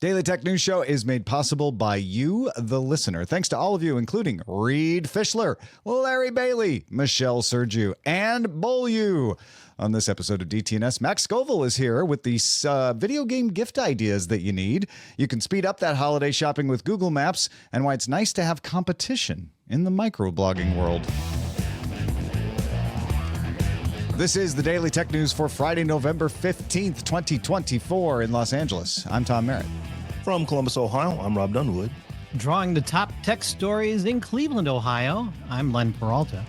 Daily Tech News Show is made possible by you, the listener. Thanks to all of you, including Reed Fischler, Larry Bailey, Michelle Sergiu, and Bolu. On this episode of DTNS, Max Scoville is here with these video game gift ideas that you need. You can speed up that holiday shopping with Google Maps, and why it's nice to have competition in the microblogging world. This is the Daily Tech News for Friday, November 15th, 2024 in Los Angeles. I'm Tom Merritt. From Columbus, Ohio, I'm Robb Dunewood. Drawing the top tech stories in Cleveland, Ohio, I'm Len Peralta.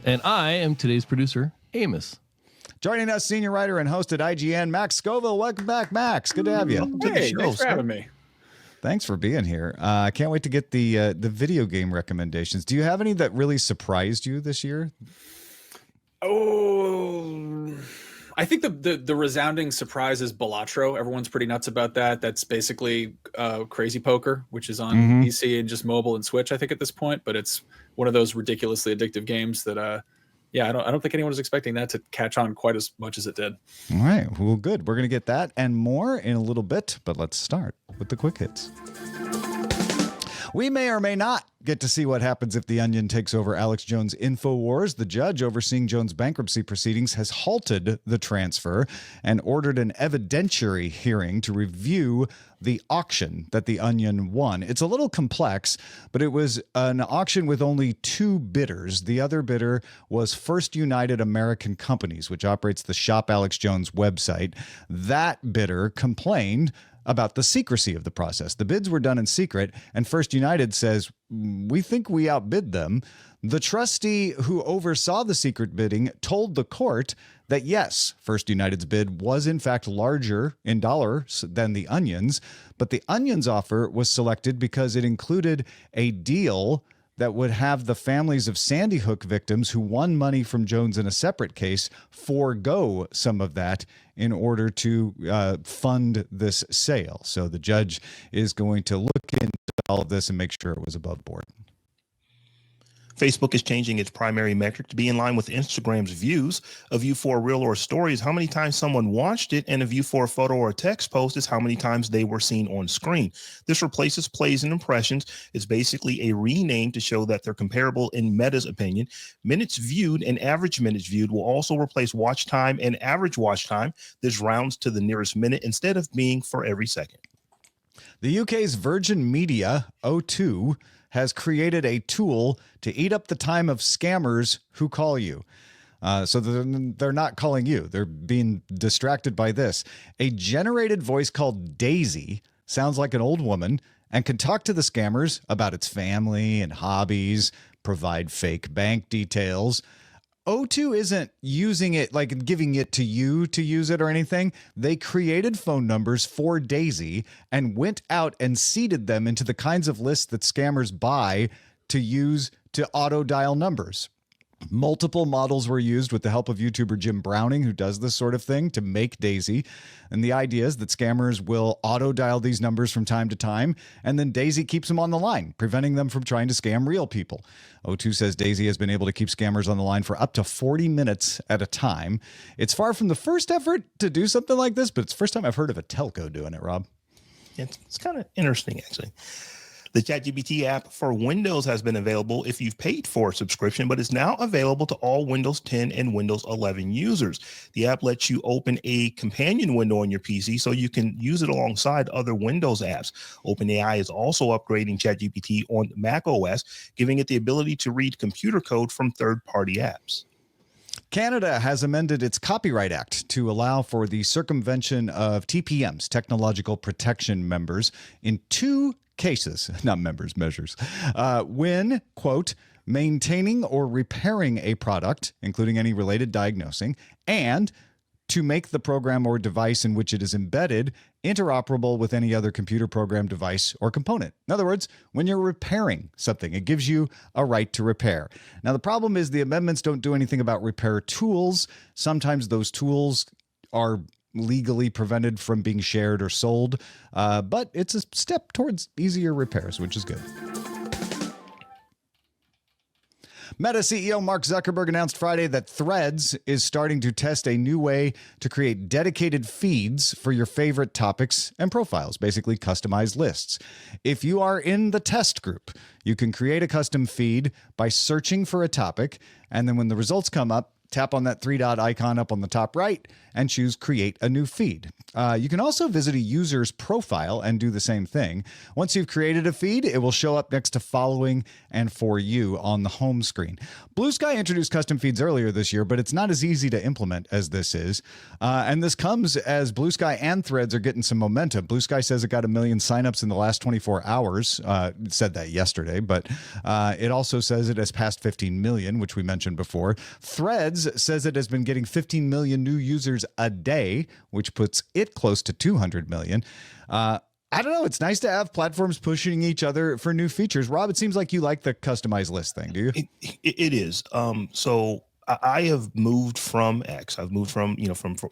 And I am today's producer, Amos. Joining us, senior writer and host at IGN, Max Scoville. Welcome back, Max. Good to have you. Hey, thanks for having me. Thanks for being here. I can't wait to get the video game recommendations. Do you have any that really surprised you this year? Oh, I think the resounding surprise is Balatro. Everyone's pretty nuts about that. That's basically Crazy Poker, which is on PC and just mobile and Switch, I think, at this point. But it's one of those ridiculously addictive games that, I don't think anyone was expecting that to catch on quite as much as it did. All right. Well, good. We're going to get that and more in a little bit, but let's start with the quick hits. We may or may not get to see what happens if The Onion takes over Alex Jones' InfoWars. The judge overseeing Jones' bankruptcy proceedings has halted the transfer and ordered an evidentiary hearing to review the auction that The Onion won. It's a little complex, but it was an auction with only two bidders. The other bidder was First United American Companies, which operates the Shop Alex Jones website. That bidder complained about the secrecy of the process. The bids were done in secret, and First United says, we think we outbid them. The trustee who oversaw the secret bidding told the court that yes, First United's bid was in fact larger in dollars than the Onion's, but the Onion's offer was selected because it included a deal that would have the families of Sandy Hook victims who won money from Jones in a separate case forego some of that in order to fund this sale. So the judge is going to look into all of this and make sure it was above board. Facebook is changing its primary metric to be in line with Instagram's views. A view for a reel or a story is how many times someone watched it, and a view for a photo or a text post is how many times they were seen on screen. This replaces plays and impressions. It's basically a rename to show that they're comparable in Meta's opinion. Minutes viewed and average minutes viewed will also replace watch time and average watch time. This rounds to the nearest minute instead of being for every second. The UK's Virgin Media, O2, has created a tool to eat up the time of scammers who call you. So they're not calling you. They're being distracted by this. A generated voice called Daisy sounds like an old woman and can talk to the scammers about its family and hobbies, provide fake bank details. O2 isn't using it, like giving it to you to use it or anything. They created phone numbers for Daisy and went out and seeded them into the kinds of lists that scammers buy to use to auto dial numbers. Multiple models were used with the help of YouTuber Jim Browning, who does this sort of thing, to make Daisy. And the idea is that scammers will auto-dial these numbers from time to time, and then Daisy keeps them on the line, preventing them from trying to scam real people. O2 says Daisy has been able to keep scammers on the line for up to 40 minutes at a time. It's far from the first effort to do something like this, but it's the first time I've heard of a telco doing it, Rob. It's kind of interesting, actually. The ChatGPT app for Windows has been available if you've paid for a subscription, but is now available to all Windows 10 and Windows 11 users. The app lets you open a companion window on your PC so you can use it alongside other Windows apps. OpenAI is also upgrading ChatGPT on Mac OS, giving it the ability to read computer code from third-party apps. Canada has amended its Copyright Act to allow for the circumvention of TPMs, Technological Protection Members, in two cases, not members, measures, when, quote, maintaining or repairing a product, including any related diagnosing, and to make the program or device in which it is embedded interoperable with any other computer program, device, or component. In other words, when you're repairing something, it gives you a right to repair. Now, the problem is the amendments don't do anything about repair tools. Sometimes those tools are legally prevented from being shared or sold, but it's a step towards easier repairs, which is good. Meta CEO Mark Zuckerberg announced Friday that Threads is starting to test a new way to create dedicated feeds for your favorite topics and profiles, basically customized lists. If you are in the test group, you can create a custom feed by searching for a topic, and then when the results come up, tap on that three-dot icon up on the top right and choose Create a New Feed. You can also visit a user's profile and do the same thing. Once you've created a feed, it will show up next to Following and For You on the home screen. Bluesky introduced custom feeds earlier this year, but it's not as easy to implement as this is. And this comes as Bluesky and Threads are getting some momentum. Bluesky says it got 1 million signups in the last 24 hours. It said that yesterday, but it also says it has passed 15 million, which we mentioned before. Threads says it has been getting 15 million new users a day, which puts it close to 200 million. I don't know. It's nice to have platforms pushing each other for new features. Rob, it seems like you like the customized list thing, do you? It is. So I have moved from X. I've moved from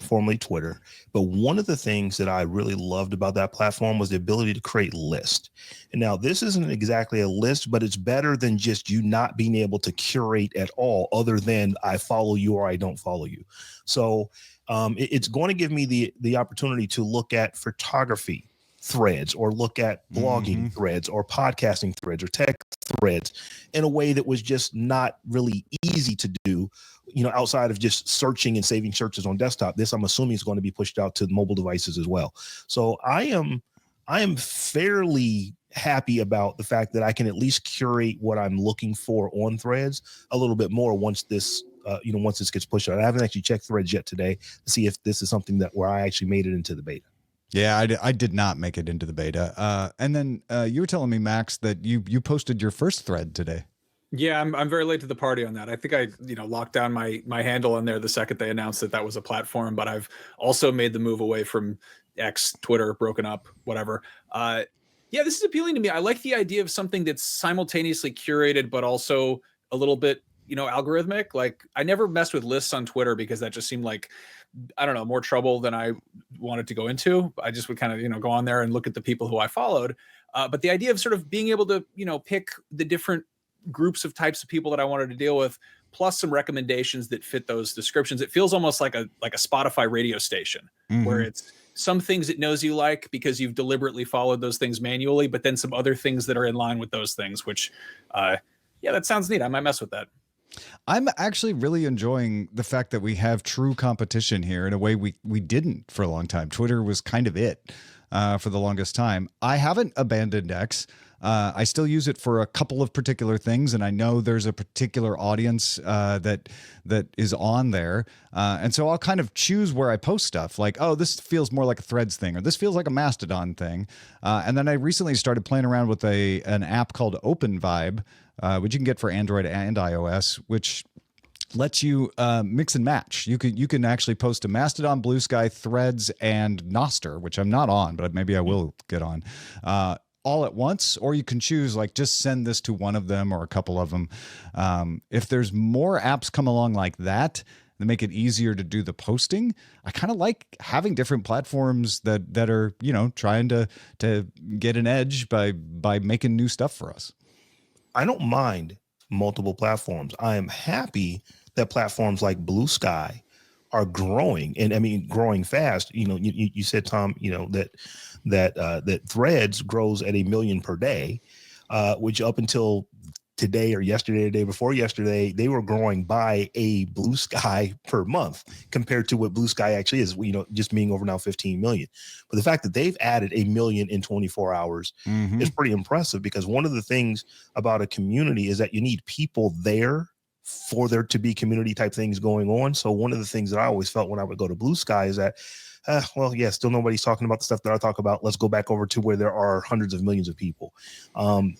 formerly Twitter. But one of the things that I really loved about that platform was the ability to create lists. And now this isn't exactly a list, but it's better than just you not being able to curate at all, other than I follow you or I don't follow you. So it's going to give me the opportunity to look at photography threads, or look at blogging threads, or podcasting threads, or tech threads in a way that was just not really easy to do, outside of just searching and saving searches on desktop. This, I'm assuming, is going to be pushed out to mobile devices as well. So I am fairly happy about the fact that I can at least curate what I'm looking for on Threads a little bit more once this once this gets pushed out. I haven't actually checked Threads yet today to see if this is something where I actually made it into the beta. Yeah, I did not make it into the beta. And then you were telling me, Max, that you posted your first thread today. Yeah, I'm very late to the party on that. I think I locked down my handle on there the second they announced that was a platform, but I've also made the move away from X, Twitter, broken up, whatever. Yeah, this is appealing to me. I like the idea of something that's simultaneously curated, but also a little bit, algorithmic. Like, I never messed with lists on Twitter because that just seemed like, I don't know, more trouble than I wanted to go into. I just would kind of, go on there and look at the people who I followed. But the idea of sort of being able to, pick the different groups of types of people that I wanted to deal with, plus some recommendations that fit those descriptions. It feels almost like a Spotify radio station, where it's some things it knows you like because you've deliberately followed those things manually, but then some other things that are in line with those things, which, yeah, that sounds neat. I might mess with that. I'm actually really enjoying the fact that we have true competition here in a way we didn't for a long time. Twitter was kind of it for the longest time. I haven't abandoned X. I still use it for a couple of particular things, and I know there's a particular audience that is on there. And so I'll kind of choose where I post stuff, like, oh, this feels more like a Threads thing, or this feels like a Mastodon thing. And then I recently started playing around with an app called Open Vibe, which you can get for Android and iOS, which lets you mix and match. You can actually post to Mastodon, Bluesky, Threads, and Nostr, which I'm not on, but maybe I will get on, all at once. Or you can choose, like, just send this to one of them or a couple of them. If there's more apps come along like that make it easier to do the posting, I kind of like having different platforms that are, trying to get an edge by making new stuff for us. I don't mind multiple platforms. I am happy that platforms like Bluesky are growing, and I mean growing fast. You said, Tom, that Threads grows at 1 million per day, which up until today or yesterday, the day before yesterday, they were growing by a Bluesky per month compared to what Bluesky actually is, just being over now 15 million. But the fact that they've added 1 million in 24 hours is pretty impressive, because one of the things about a community is that you need people there for there to be community type things going on. So one of the things that I always felt when I would go to Bluesky is that, still nobody's talking about the stuff that I talk about. Let's go back over to where there are hundreds of millions of people.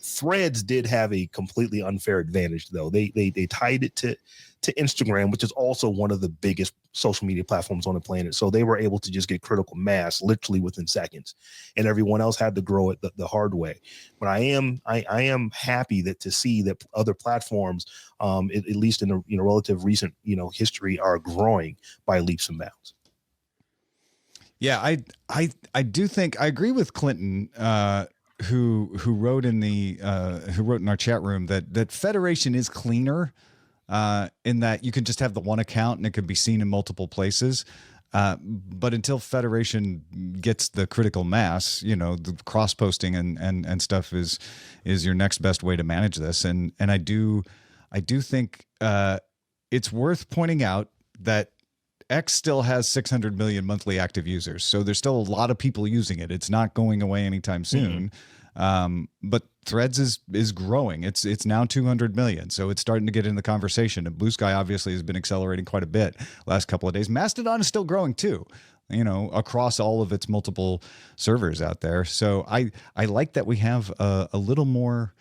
Threads did have a completely unfair advantage, though. They tied it to Instagram, which is also one of the biggest social media platforms on the planet. So they were able to just get critical mass literally within seconds, and everyone else had to grow it the hard way. But I am happy to see that other platforms, at least in a relative recent history, are growing by leaps and bounds. Yeah, I do think I agree with Clinton who wrote in our chat room that Federation is cleaner in that you can just have the one account and it can be seen in multiple places. But until Federation gets the critical mass, the cross posting and stuff is your next best way to manage this. And I do think it's worth pointing out that X still has 600 million monthly active users. So there's still a lot of people using it. It's not going away anytime soon. But Threads is growing. It's now 200 million. So it's starting to get in the conversation. And Bluesky obviously has been accelerating quite a bit last couple of days. Mastodon is still growing too, across all of its multiple servers out there. So I like that we have a little more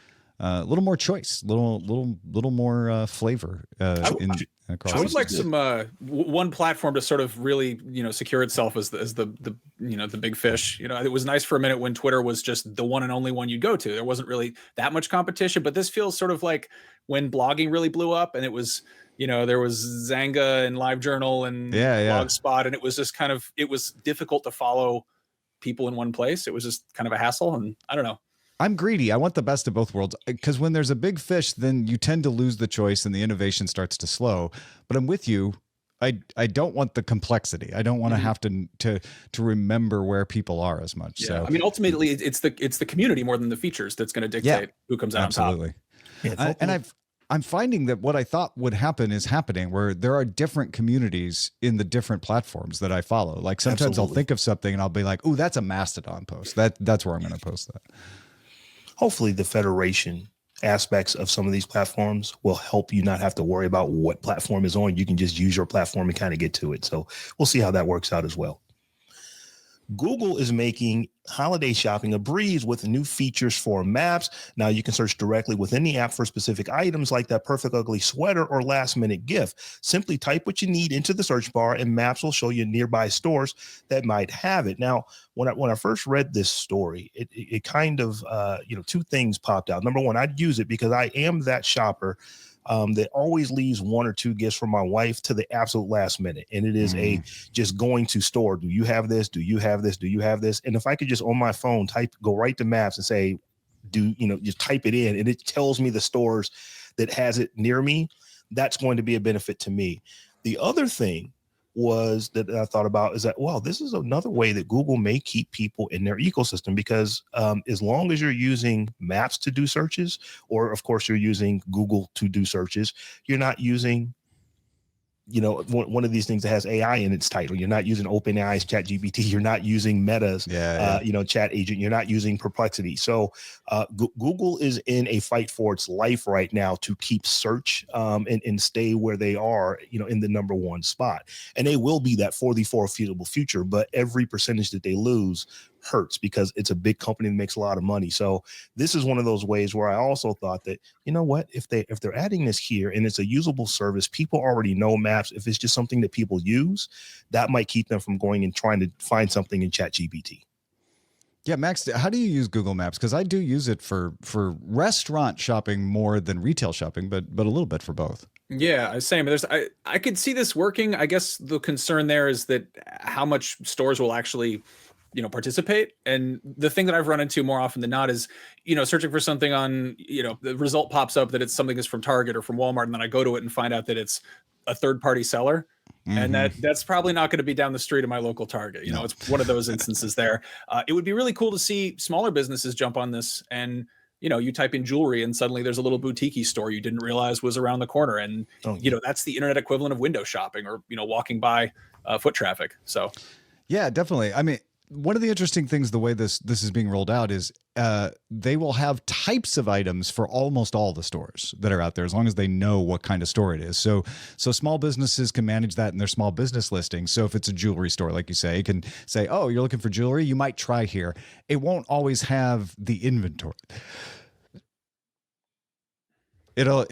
choice, little more flavor I would like some one platform to sort of really secure itself as the big fish. It was nice for a minute when Twitter was just the one and only one you'd go to. There wasn't really that much competition, but this feels sort of like when blogging really blew up, and it was there was Zanga and LiveJournal and Blogspot, and it was just it was difficult to follow people in one place. It was just kind of a hassle, and I don't know. I'm greedy. I want the best of both worlds, because when there's a big fish, then you tend to lose the choice and the innovation starts to slow. But I'm with you. I don't want the complexity. I don't want to have to remember where people are as much. Yeah. So I mean, ultimately, it's the community more than the features that's going to dictate who comes out absolutely. on top. And I'm finding that what I thought would happen is happening, where there are different communities in the different platforms that I follow. Like sometimes I'll think of something and I'll be like, "Oh, that's a Mastodon post. That's where I'm going to post that." Hopefully the Federation aspects of some of these platforms will help you not have to worry about what platform is on. You can just use your platform and kind of get to it. So we'll see how that works out as well. Google is making holiday shopping a breeze with new features for maps. Now you can search directly within the app for specific items like that perfect ugly sweater or last minute gift. Simply type what you need into the search bar and maps will show you nearby stores that might have it. Now, when I first read this story, it kind of, two things popped out. Number one, I'd use it because I am that shopper that always leaves one or two gifts for my wife to the absolute last minute. And it is just going to store. Do you have this? Do you have this? Do you have this? And if I could just on my phone go right to maps and say, just type it in and it tells me the stores that has it near me, that's going to be a benefit to me. The other thing was that I thought about is that, this is another way that Google may keep people in their ecosystem, because as long as you're using maps to do searches, or of course you're using Google to do searches, you're not using one of these things that has AI in its title. You're not using OpenAI's ChatGPT. You're not using Meta's, Chat Agent. You're not using Perplexity. So Google is in a fight for its life right now to keep search and stay where they are, in the number one spot. And they will be that for the foreseeable future. But every percentage that they lose hurts, because it's a big company that makes a lot of money. So this is one of those ways where I also thought that, if they're adding this here and it's a usable service, people already know maps. If it's just something that people use, that might keep them from going and trying to find something in ChatGPT. Yeah, Max, how do you use Google Maps? Because I do use it for restaurant shopping more than retail shopping, but a little bit for both. Yeah, same. I could see this working. I guess the concern there is that how much stores will actually participate. And the thing that I've run into more often than not is, searching for something on, the result pops up that it's something that's from Target or from Walmart. And then I go to it and find out that it's a third-party seller. And that's probably not going to be down the street of my local Target. It's one of those instances there. It would be really cool to see smaller businesses jump on this. And, you type in jewelry and suddenly there's a little boutique store you didn't realize was around the corner. And, that's the internet equivalent of window shopping or, walking by foot traffic. So, yeah, definitely. I mean, one of the interesting things, the way this is being rolled out, is they will have types of items for almost all the stores that are out there, as long as they know what kind of store it is. So small businesses can manage that in their small business listings. So if it's a jewelry store, like you say, it can say, "Oh, you're looking for jewelry? You might try here." It won't always have the inventory. It won't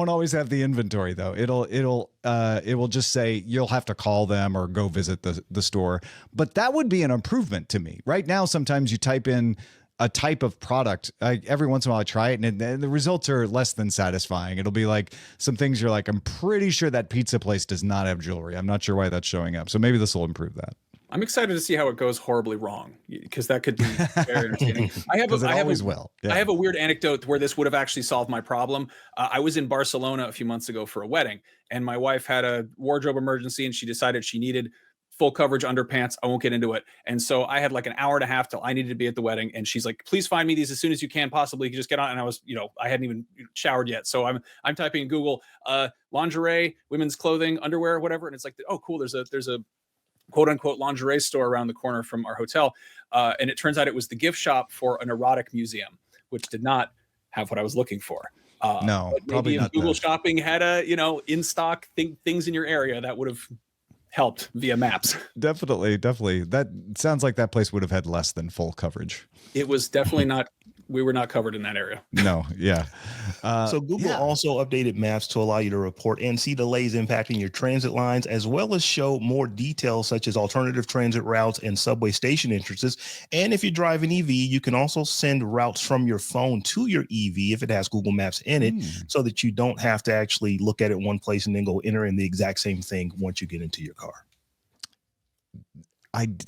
always have the inventory though. It will just say you'll have to call them or go visit the store. But that would be an improvement to me. Right now, sometimes you type in a type of product. Every once in a while I try it and the results are less than satisfying. It'll be like some things you're like, I'm pretty sure that pizza place does not have jewelry. I'm not sure why that's showing up. So maybe this will improve that. I'm excited to see how it goes horribly wrong, because that could be very entertaining. I have a weird anecdote where this would have actually solved my problem. I was in Barcelona a few months ago for a wedding, and my wife had a wardrobe emergency, and she decided she needed full coverage underpants. I won't get into it. And so I had like an hour and a half till I needed to be at the wedding. And she's like, please find me these as soon as you can possibly. You just get on. And I was, I hadn't even showered yet. So I'm typing in Google, lingerie, women's clothing, underwear, whatever. And it's like, oh, cool. There's a quote unquote lingerie store around the corner from our hotel. And it turns out it was the gift shop for an erotic museum, which did not have what I was looking for. No, but probably maybe not. If Google Shopping had in stock things in your area, that would have helped via maps. Definitely. That sounds like that place would have had less than full coverage. It was definitely not. We were not covered in that area. No. Yeah. So Google also updated maps to allow you to report and see delays impacting your transit lines, as well as show more details such as alternative transit routes and subway station entrances. And if you drive an EV, you can also send routes from your phone to your EV if it has Google Maps in it, so that you don't have to actually look at it one place and then go enter in the exact same thing once you get into your car.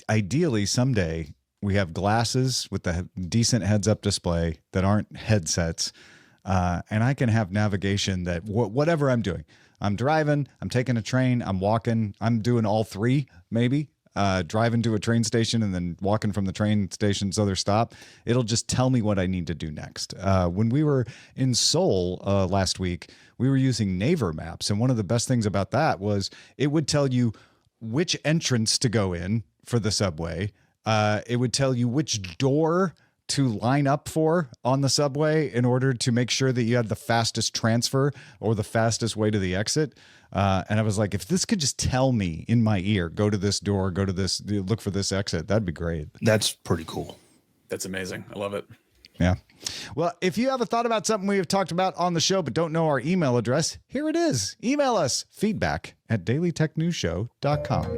Ideally, someday we have glasses with the decent heads-up display that aren't headsets, and I can have navigation that whatever I'm doing. I'm driving, I'm taking a train, I'm walking, I'm doing all three, maybe. Driving to a train station and then walking from the train station to other stop. It'll just tell me what I need to do next. When we were in Seoul last week, we were using Naver Maps, and one of the best things about that was it would tell you which entrance to go in for the subway. It would tell you which door to line up for on the subway in order to make sure that you had the fastest transfer or the fastest way to the exit. And I was like, if this could just tell me in my ear, go to this door, go to this, look for this exit, that'd be great. That's pretty cool. That's amazing. I love it. Yeah. Well, if you have a thought about something we have talked about on the show but don't know our email address, here it is. Email us, feedback@dailytechnewsshow.com.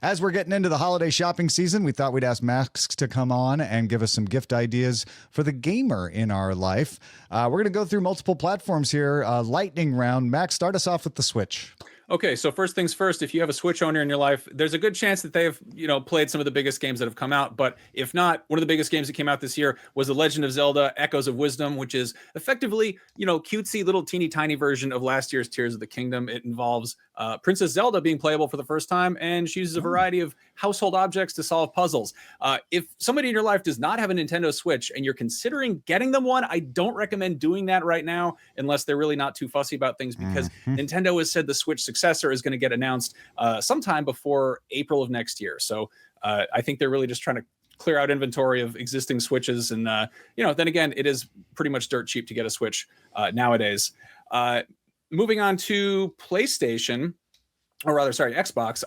As we're getting into the holiday shopping season, we thought we'd ask Max to come on and give us some gift ideas for the gamer in our life. We're going to go through multiple platforms here. Lightning round. Max, start us off with the Switch. Okay, so first things first, if you have a Switch owner in your life, there's a good chance that they've, played some of the biggest games that have come out. But if not, one of the biggest games that came out this year was The Legend of Zelda Echoes of Wisdom, which is effectively, cutesy little teeny tiny version of last year's Tears of the Kingdom. It involves Princess Zelda being playable for the first time, and she uses a variety of household objects to solve puzzles. If somebody in your life does not have a Nintendo Switch and you're considering getting them one, I don't recommend doing that right now unless they're really not too fussy about things, because Nintendo has said the Switch successor is going to get announced sometime before April of next year. So I think they're really just trying to clear out inventory of existing Switches. And, then again, it is pretty much dirt cheap to get a Switch nowadays. Moving on to PlayStation, or rather, sorry, Xbox.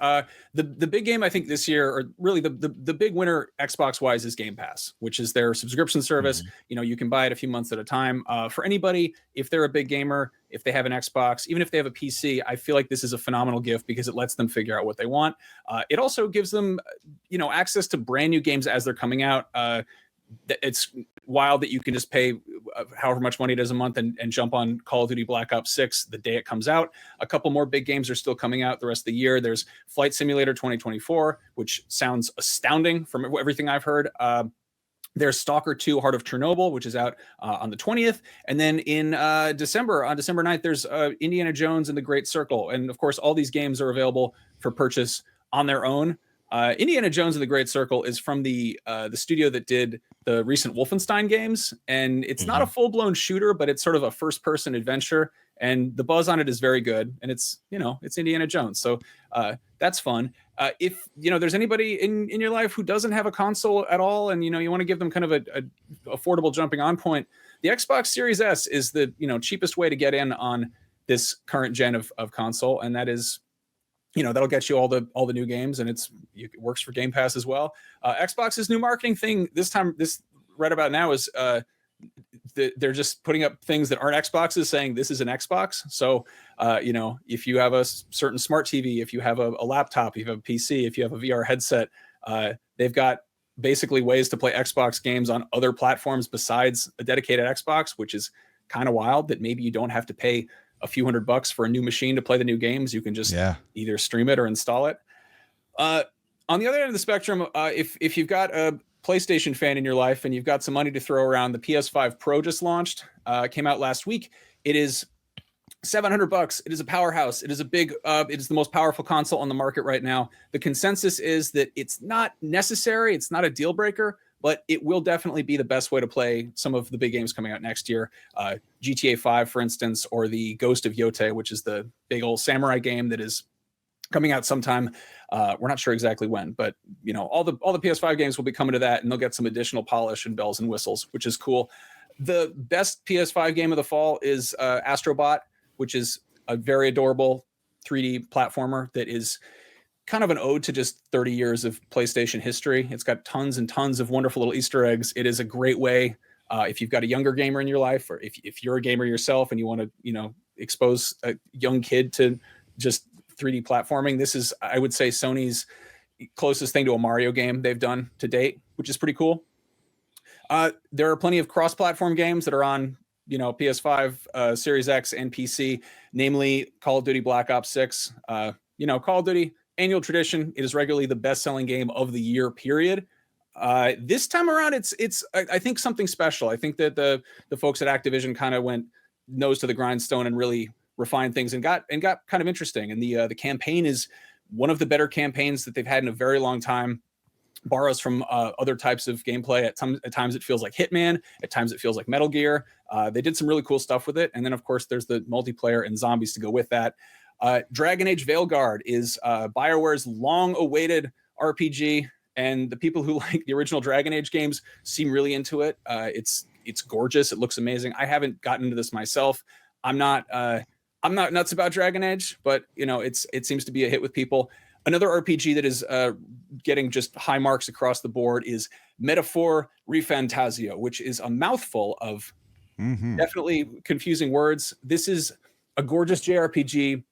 The big game I think this year, or really the big winner Xbox wise, is Game Pass, which is their subscription service. You can buy it a few months at a time. For anybody, if they're a big gamer, if they have an Xbox, even if they have a PC, I feel like this is a phenomenal gift because it lets them figure out what they want. It also gives them, access to brand new games as they're coming out. It's wild that you can just pay however much money it is a month and jump on Call of Duty Black Ops 6 the day it comes out. A couple more big games are still coming out the rest of the year. There's Flight Simulator 2024, which sounds astounding from everything I've heard. There's Stalker 2 Heart of Chernobyl, which is out on the 20th. And then in December, on December 9th, there's Indiana Jones and the Great Circle. And of course, all these games are available for purchase on their own. Indiana Jones and the Great Circle is from the studio that did the recent Wolfenstein games, and it's not a full-blown shooter, but it's sort of a first-person adventure, and the buzz on it is very good, and it's Indiana Jones, so that's fun. If there's anybody in your life who doesn't have a console at all, and you want to give them kind of a affordable jumping on point, the Xbox Series S is the cheapest way to get in on this current gen of console, and that is that'll get you all the new games, and it works for Game Pass as well. Xbox's new marketing thing this right about now is they're just putting up things that aren't Xboxes, saying this is an Xbox. So if you have a certain smart TV, if you have a laptop, if you have a PC, if you have a VR headset, they've got basically ways to play Xbox games on other platforms besides a dedicated Xbox, which is kind of wild that maybe you don't have to pay a few $100 for a new machine to play the new games. You can just either stream it or install it. On the other end of the spectrum, if you've got a PlayStation fan in your life and you've got some money to throw around, the PS5 Pro just launched, came out last week. It is $700. It is a powerhouse. It is it is the most powerful console on the market right now. The consensus is that it's not necessary. It's not a deal breaker, but it will definitely be the best way to play some of the big games coming out next year. GTA 5, for instance, or the Ghost of Yote, which is the big old samurai game that is coming out sometime. We're not sure exactly when, but all the PS5 games will be coming to that, and they'll get some additional polish and bells and whistles, which is cool. The best PS5 game of the fall is Astrobot, which is a very adorable 3D platformer that is kind of an ode to just 30 years of PlayStation history. It's got tons and tons of wonderful little Easter eggs. It is a great way, if you've got a younger gamer in your life, or if you're a gamer yourself and you want to, expose a young kid to just 3D platforming. This is, I would say, Sony's closest thing to a Mario game they've done to date, which is pretty cool. There are plenty of cross-platform games that are on, PS5, Series X, and PC, namely Call of Duty Black Ops 6. Call of Duty, annual tradition. It is regularly the best-selling game of the year, period. This time around, it's I think something special. I think that the folks at Activision kind of went nose to the grindstone and really refined things and got kind of interesting. And the campaign is one of the better campaigns that they've had in a very long time. Borrows from other types of gameplay. At times it feels like Hitman. At times it feels like Metal Gear. They did some really cool stuff with it. And then, of course, there's the multiplayer and zombies to go with that. Dragon Age Veilguard is BioWare's long-awaited RPG, and the people who like the original Dragon Age games seem really into it. It's gorgeous. It looks amazing. I haven't gotten into this myself. I'm not nuts about Dragon Age, but it seems to be a hit with people. Another RPG that is getting just high marks across the board is Metaphor Refantasio, which is a mouthful of definitely confusing words. This is a gorgeous JRPG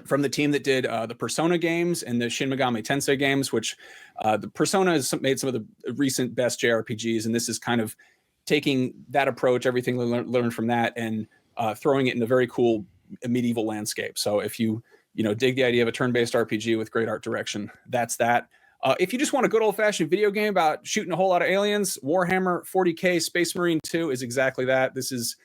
from the team that did the Persona games and the Shin Megami Tensei games, which the Persona has made some of the recent best JRPGs, and this is kind of taking that approach, everything we learned from that, and throwing it in a very cool medieval landscape. So if you dig the idea of a turn-based RPG with great art direction, that's that. If you just want a good old-fashioned video game about shooting a whole lot of aliens, Warhammer 40K Space Marine 2 is exactly that. This is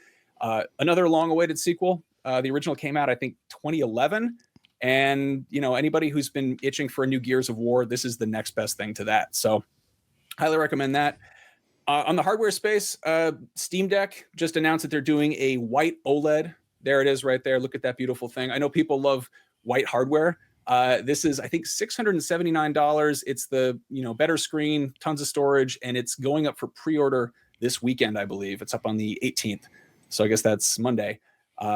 another long-awaited sequel. The original came out, I think, 2011. And, anybody who's been itching for a new Gears of War, this is the next best thing to that. So highly recommend that. On the hardware space, Steam Deck just announced that they're doing a white OLED. There it is right there. Look at that beautiful thing. I know people love white hardware. This is, I think, $679. It's the, better screen, tons of storage, and it's going up for pre-order this weekend, I believe. It's up on the 18th. So I guess that's Monday.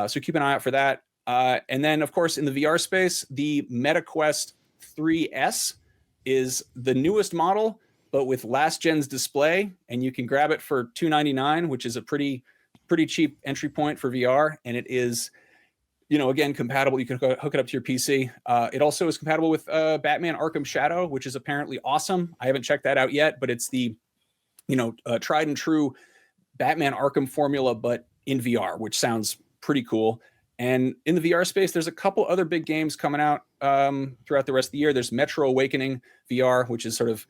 So keep an eye out for that. And then, of course, in the VR space, the MetaQuest 3S is the newest model, but with last gen's display, and you can grab it for $299, which is a pretty cheap entry point for VR. And it is, again, compatible. You can hook it up to your PC. It also is compatible with Batman Arkham Shadow, which is apparently awesome. I haven't checked that out yet, but it's the, tried and true Batman Arkham formula, but in VR, which sounds pretty cool. And in the VR space, there's a couple other big games coming out throughout the rest of the year. There's Metro Awakening VR, which is sort of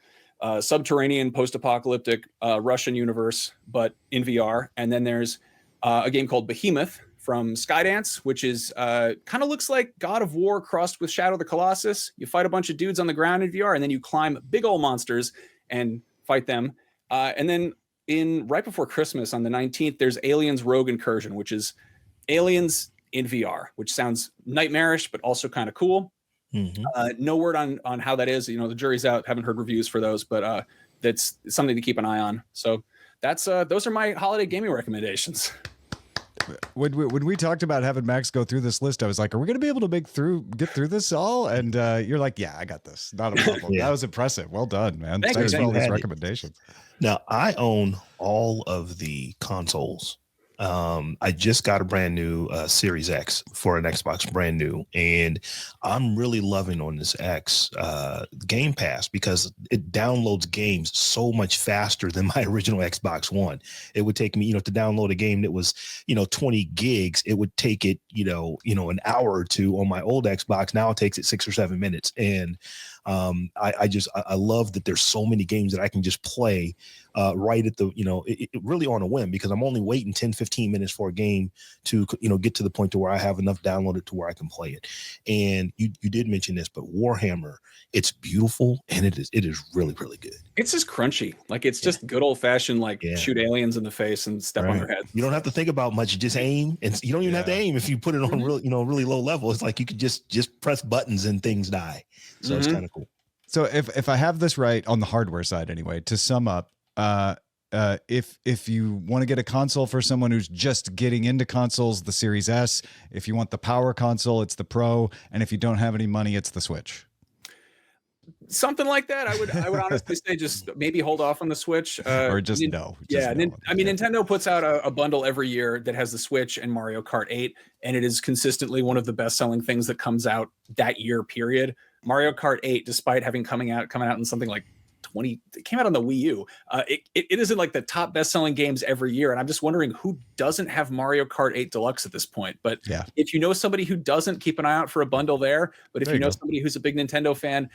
subterranean post-apocalyptic Russian universe, but in VR. And then there's a game called Behemoth from Skydance, which is kind of looks like God of War crossed with Shadow of the Colossus. You fight a bunch of dudes on the ground in VR, and then you climb big old monsters and fight them. And then right before Christmas on the 19th, there's Aliens Rogue Incursion, which is Aliens in VR, which sounds nightmarish, but also kind of cool. No word on how that is. The jury's out. Haven't heard reviews for those, but that's something to keep an eye on. So that's those are my holiday gaming recommendations. When we talked about having Max go through this list, I was like, are we going to be able to get through this all? And you're like, yeah, I got this. Not a problem. That was impressive. Well done, man. Thanks for all these recommendations. Now, I own all of the consoles I just got a brand new Series X for an Xbox, brand new, and I'm really loving on this X Game Pass because it downloads games so much faster than my original Xbox One. It would take me, to download a game that was, 20 gigs. It would take it, an hour or two on my old Xbox. Now it takes it 6 or 7 minutes, and I love that there's so many games that I can just play right at the, it really on a whim, because I'm only waiting 10, 15 minutes for a game to, get to the point to where I have enough downloaded to where I can play it. And you did mention this, but Warhammer, it's beautiful and it is really, really good. It's just crunchy. Like it's just good old fashioned, shoot aliens in the face and step on their head. You don't have to think about much, just aim, and you don't even have to aim if you put it on really low level. It's like you could just press buttons and things die. So it's kind of cool. So if I have this right on the hardware side anyway, to sum up, if you want to get a console for someone who's just getting into consoles, the Series S. If you want the power console, it's the Pro, and if you don't have any money, it's the Switch. Something like that. I would honestly say just maybe hold off on the Switch, or just no. Nintendo puts out a bundle every year that has the Switch and Mario Kart 8, and it is consistently one of the best-selling things that comes out that year. Period. Mario Kart 8, despite having come out in something like 20, it came out on the Wii U. It isn't like the top best-selling games every year, and I'm just wondering who doesn't have Mario Kart 8 Deluxe at this point. But if you know somebody who doesn't, keep an eye out for a bundle there. But if you know somebody who's a big Nintendo fan,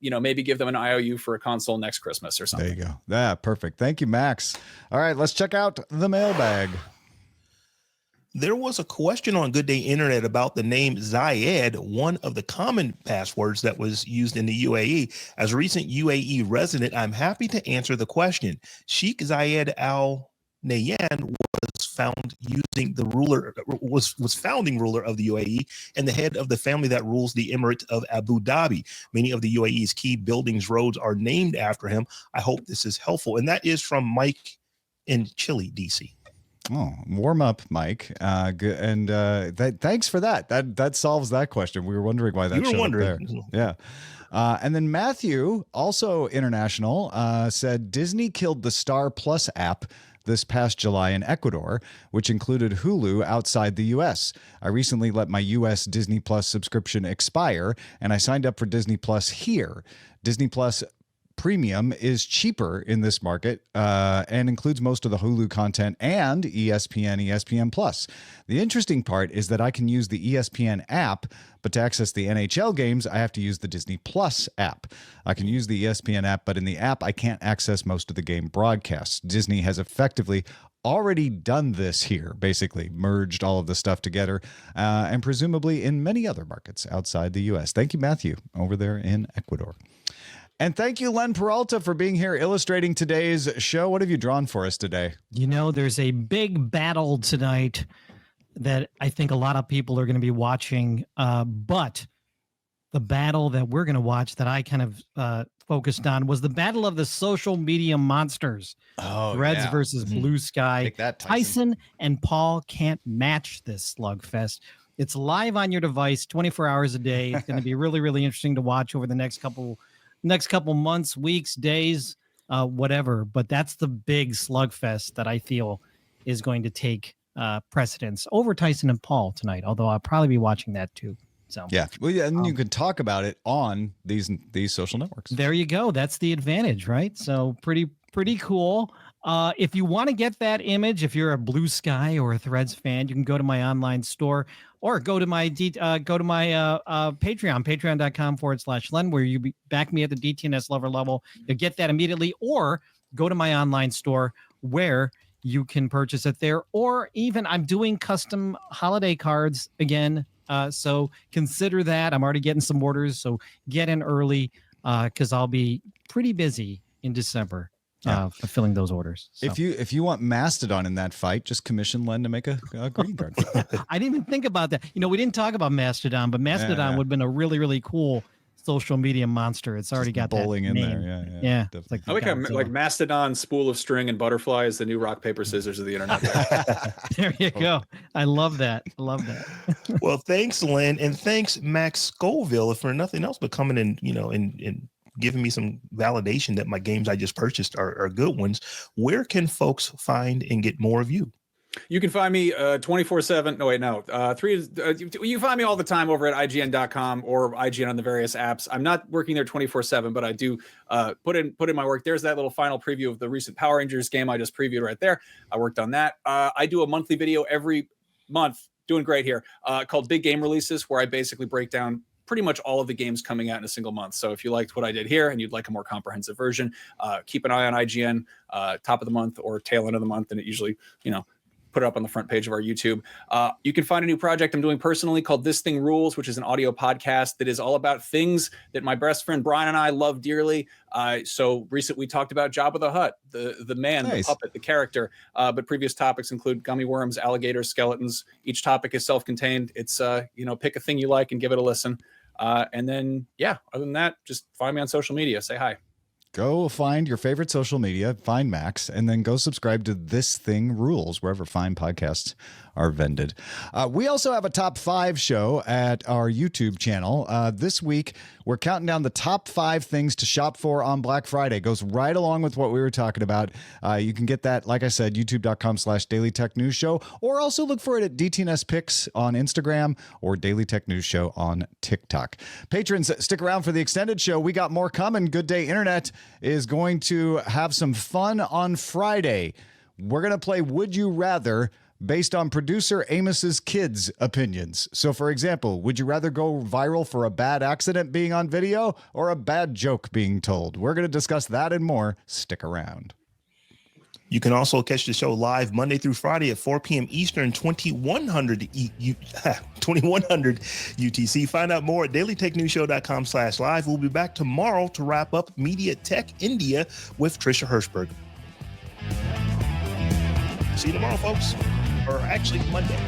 maybe give them an IOU for a console next Christmas or something. There you go. Yeah, perfect. Thank you, Max. All right, let's check out the mailbag. There was a question on Good Day Internet about the name Zayed, one of the common passwords that was used in the UAE. As a recent UAE resident, I'm happy to answer the question. Sheikh Zayed Al Nahyan was found using the ruler was founding ruler of the UAE and the head of the family that rules the Emirate of Abu Dhabi. Many of the UAE's key buildings, roads are named after him. I hope this is helpful. And that is from Mike in Chile, DC. Oh, warm up, Mike. Good, and thanks for that. That solves that question. We were wondering why that showed up there. Yeah. And then Matthew, also international, said Disney killed the Star Plus app this past July in Ecuador, which included Hulu outside the U.S. I recently let my U.S. Disney Plus subscription expire, and I signed up for Disney Plus here. Disney Plus Premium is cheaper in this market and includes most of the Hulu content and ESPN Plus. The interesting part is that I can use the ESPN app, but to access the NHL games, I have to use the Disney Plus app. I can use the ESPN app, but in the app, I can't access most of the game broadcasts. Disney has effectively already done this here, basically merged all of the stuff together, and presumably in many other markets outside the U.S. Thank you, Matthew, over there in Ecuador. And thank you, Len Peralta, for being here illustrating today's show. What have you drawn for us today? There's a big battle tonight that I think a lot of people are going to be watching. But the battle that we're going to watch that I kind of focused on was the battle of the social media monsters. Threads versus Bluesky. Take that, Tyson and Paul can't match this slugfest. It's live on your device 24 hours a day. It's going to be really, really interesting to watch over the next couple months, weeks, days, whatever. But that's the big slugfest that I feel is going to take precedence over Tyson and Paul tonight, although I'll probably be watching that too. So and you can talk about it on these social networks. There you go. That's the advantage, right? So pretty cool. If you want to get that image, if you're a Bluesky or a Threads fan, you can go to my online store or go to my Patreon, patreon.com/Len, where you back me at the DTNS lover level. You'll get that immediately, or go to my online store where you can purchase it there. Or even I'm doing custom holiday cards again. So consider that. I'm already getting some orders, so get in early because I'll be pretty busy in December. Fulfilling those orders. So. If you want Mastodon in that fight, just commission Len to make a greeting card. I didn't even think about that. We didn't talk about Mastodon, but Mastodon would have been a really, really cool social media monster. It's already got bowling that in name. there. Yeah. Like I like Mastodon, spool of string, and butterfly is the new rock paper scissors of the internet. There you go. I love that. Well, thanks, Len, and thanks, Max Scoville, for nothing else but coming in, and giving me some validation that my games I just purchased are good ones. Where can folks find and get more of you? You can find me 24/7. No, wait, no. You can find me all the time over at IGN.com or IGN on the various apps. I'm not working there 24/7, but I do put in my work. There's that little final preview of the recent Power Rangers game I just previewed right there. I worked on that. I do a monthly video every month, doing great here, called Big Game Releases, where I basically break down pretty much all of the games coming out in a single month. So if you liked what I did here and you'd like a more comprehensive version, keep an eye on IGN, top of the month or tail end of the month, and it usually, put it up on the front page of our YouTube. You can find a new project I'm doing personally called This Thing Rules, which is an audio podcast that is all about things that my best friend Brian and I love dearly. So recently we talked about Jabba the Hutt, the man, nice. The puppet, the character. But previous topics include gummy worms, alligators, skeletons. Each topic is self-contained. It's pick a thing you like and give it a listen. And then other than that, just find me on social media. Say hi. Go find your favorite social media, find Max, and then go subscribe to This Thing Rules, wherever fine podcasts are vended. We also have a top 5 show at our YouTube channel. This week, we're counting down the top 5 things to shop for on Black Friday. Goes right along with what we were talking about. You can get that, like I said, youtube.com/Daily Tech News Show, or also look for it at DTNS Picks on Instagram or Daily Tech News Show on TikTok. Patrons, stick around for the extended show. We got more coming. Good Day Internet is going to have some fun on Friday. We're going to play Would You Rather based on producer Amos's kids' opinions. So, for example, would you rather go viral for a bad accident being on video or a bad joke being told? We're going to discuss that and more. Stick around. You can also catch the show live Monday through Friday at 4 p.m. Eastern, 2100 UTC. Find out more at dailytechnewsshow.com/live. We'll be back tomorrow to wrap up Media Tech India with Trisha Hershberger. See you tomorrow, folks. Or actually Monday.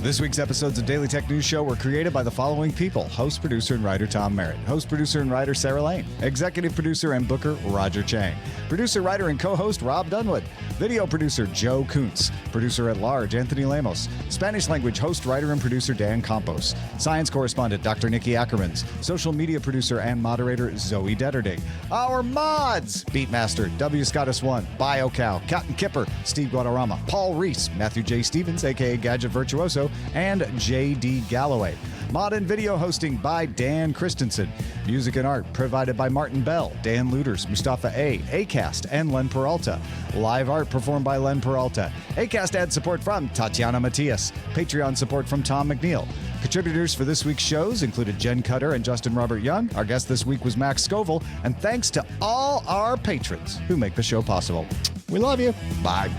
This week's episodes of Daily Tech News Show were created by the following people: host, producer, and writer Tom Merritt, host, producer, and writer Sarah Lane, executive producer and booker Roger Chang, producer, writer, and co-host Robb Dunewood, video producer Joe Kuntz, producer at large Anthony Lemos, Spanish language host, writer, and producer Dan Campos, science correspondent Dr. Nikki Ackermans, social media producer and moderator Zoe Detterding, our mods: Beatmaster, W. Scottus One, BioCow, Captain Kipper, Steve Guadarrama, Paul Reese, Matthew J. Stevens, aka Gadget Virtuoso, and J.D. Galloway. Mod and video hosting by Dan Christensen. Music and art provided by Martin Bell, Dan Looters, Mustafa A., Acast, and Len Peralta. Live art performed by Len Peralta. Acast ad support from Tatiana Matias. Patreon support from Tom McNeil. Contributors for this week's shows included Jen Cutter and Justin Robert Young. Our guest this week was Max Scoville. And thanks to all our patrons who make the show possible. We love you. Bye.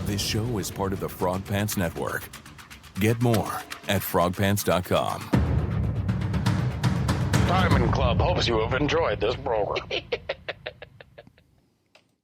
This show is part of the Frog Pants Network. Get more at frogpants.com. Diamond Club hopes you have enjoyed this program.